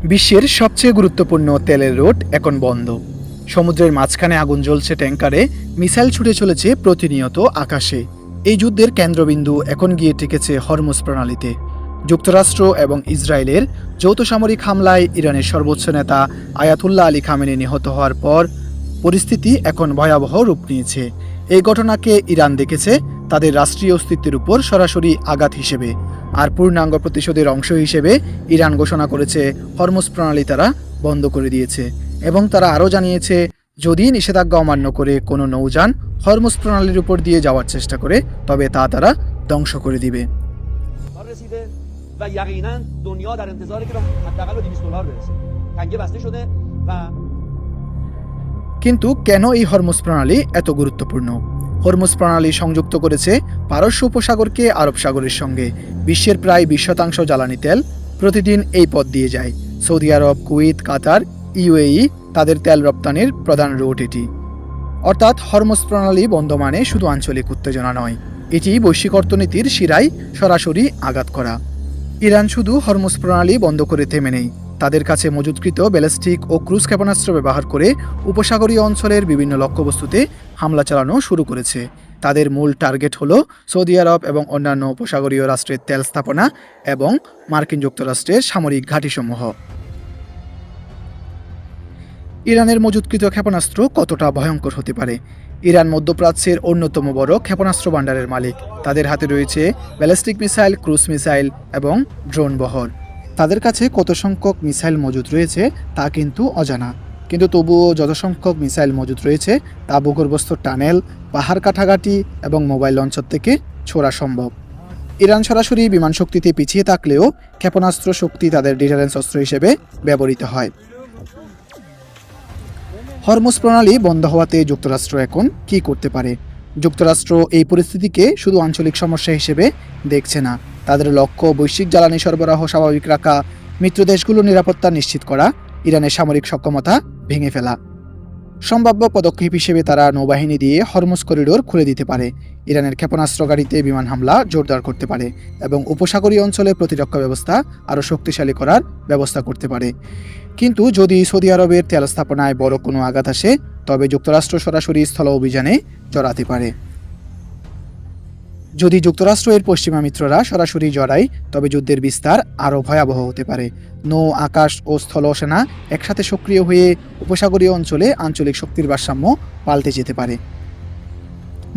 বিশ্বের সবচেয়ে গুরুত্বপূর্ণ তেলের রুট এখন বন্ধ। সমুদ্রের মাঝখানে আগুন জ্বলছে, ট্যাঙ্কারে মিসাইল ছুটে চলেছে প্রতিনিয়ত আকাশে। এই যুদ্ধের কেন্দ্রবিন্দু এখন গিয়ে ঠেকেছে হরমুজ প্রণালীতে। যুক্তরাষ্ট্র এবং ইসরায়েলের যৌথ সামরিক হামলায় ইরানের সর্বোচ্চ নেতা আয়াতুল্লাহ আলী খামেনি নিহত হওয়ার পর পরিস্থিতি এখন ভয়াবহ রূপ নিয়েছে। এই ঘটনাকে ইরান দেখেছে তাদের রাষ্ট্রীয় অস্তিত্বের উপর সরাসরি আঘাত হিসেবে, আর পূর্ণাঙ্গ প্রতিশোধের অংশ হিসেবে ইরান ঘোষণা করেছে হরমুজ প্রণালী তারা বন্ধ করে দিয়েছে। এবং তারা আরও জানিয়েছে, যদি নিষেধাজ্ঞা অমান্য করে কোনো নৌযান হরমুজ প্রণালীর উপর দিয়ে যাওয়ার চেষ্টা করে, তবে তা তারা ধ্বংস করে দিবে। কিন্তু কেন এই হরমুজ প্রণালী এত গুরুত্বপূর্ণ? হরমুজ প্রণালী সংযুক্ত করেছে পারস্য উপসাগরকে আরব সাগরের সঙ্গে। বিশ্বের প্রায় 20% জ্বালানি তেল প্রতিদিন এই পথ দিয়ে যায়। সৌদি আরব, কুয়েত, কাতার, ইউএই তাদের তেল রপ্তানির প্রধান রুট এটি। অর্থাৎ হরমুজ প্রণালী বন্ধ মানে শুধু আঞ্চলিক উত্তেজনা নয়, এটি বৈশ্বিক অর্থনীতির শিরায় সরাসরি আঘাত করা। ইরান শুধু হরমুজ প্রণালী বন্ধ করে থেমে নেই, তাদের কাছে মজুতকৃত ব্যালিস্টিক ও ক্রুজ ক্ষেপণাস্ত্র ব্যবহার করে উপসাগরীয় অঞ্চলের বিভিন্ন লক্ষ্যবস্তুতে হামলা চালানো শুরু করেছে। তাদের মূল টার্গেট হল সৌদি আরব এবং অন্যান্য উপসাগরীয় রাষ্ট্রের তেল স্থাপনা এবং মার্কিন যুক্তরাষ্ট্রের সামরিক ঘাঁটিসমূহ। ইরানের মজুতকৃত ক্ষেপণাস্ত্র কতটা ভয়ঙ্কর হতে পারে? ইরান মধ্যপ্রাচ্যের অন্যতম বড় ক্ষেপণাস্ত্র ভান্ডারের মালিক। তাদের হাতে রয়েছে ব্যালিস্টিক মিসাইল, ক্রুজ মিসাইল এবং ড্রোন বহর। তাদের কাছে কত সংখ্যক মিসাইল মজুত রয়েছে তা কিন্তু অজানা, কিন্তু তবুও যত সংখ্যক মিসাইল মজুত রয়েছে তা ভূগর্ভস্থ টানেল, পাহাড় কাটাঘাটি এবং মোবাইল লঞ্চার থেকে ছোড়া সম্ভব। ইরান সরাসরি বিমান শক্তিতে পিছিয়ে থাকলেও ক্ষেপণাস্ত্র শক্তি তাদের ডিটারেন্স অস্ত্র হিসেবে ব্যবহৃত হয়। হরমুজ প্রণালী বন্ধ হওয়াতে যুক্তরাষ্ট্র এখন কি করতে পারে? যুক্তরাষ্ট্র এই পরিস্থিতিকে শুধু আঞ্চলিক সমস্যা হিসেবে দেখছে না। তাদের লক্ষ্য বৈশ্বিক জ্বালানি সরবরাহ স্বাভাবিক রাখা, মিত্র দেশগুলোর নিরাপত্তা নিশ্চিত করা, ইরানের সামরিক সক্ষমতা ভেঙে ফেলা। সম্ভাব্য পদক্ষেপ হিসেবে তারা নৌবাহিনী দিয়ে হরমুজ করিডোর খুলে দিতে পারে, ইরানের ক্ষেপণাস্ত্র গাড়িতে বিমান হামলা জোরদার করতে পারে এবং উপসাগরীয় অঞ্চলে প্রতিরক্ষা ব্যবস্থা আরও শক্তিশালী করার ব্যবস্থা করতে পারে। কিন্তু যদি সৌদি আরবের তেল স্থাপনায় বড় কোনো আঘাত আসে, তবে যুক্তরাষ্ট্র সরাসরি স্থল অভিযানে জড়াতে পারে। যদি যুক্তরাষ্ট্র এর পশ্চিমা মিত্ররা সরাসরি জড়ায়, তবে যুদ্ধের বিস্তার আরও ভয়াবহ হতে পারে। নৌ, আকাশ ও স্থল সেনা একসাথে সক্রিয় হয়ে উপসাগরীয় অঞ্চলে আঞ্চলিক শক্তির ভারসাম্য পাল্টে যেতে পারে।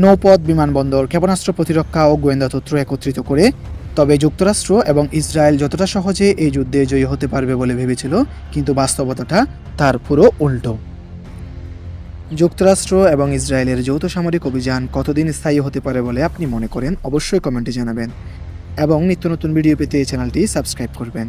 নৌপথ, বিমানবন্দর, ক্ষেপণাস্ত্র প্রতিরক্ষা ও গোয়েন্দা তথ্য একত্রিত করে তবে যুক্তরাষ্ট্র এবং ইসরায়েল যতটা সহজে এই যুদ্ধে জয়ী হতে পারবে বলে ভেবেছিল, কিন্তু বাস্তবতাটা তার পুরো উল্টো। যুক্তরাষ্ট্র এবং ইসরায়েলের যৌথ সামরিক অভিযান কতদিন স্থায়ী হতে পারে বলে আপনি মনে করেন? অবশ্যই কমেন্টে জানাবেন এবং নিত্য নতুন ভিডিও পেতে এই চ্যানেলটি সাবস্ক্রাইব করবেন।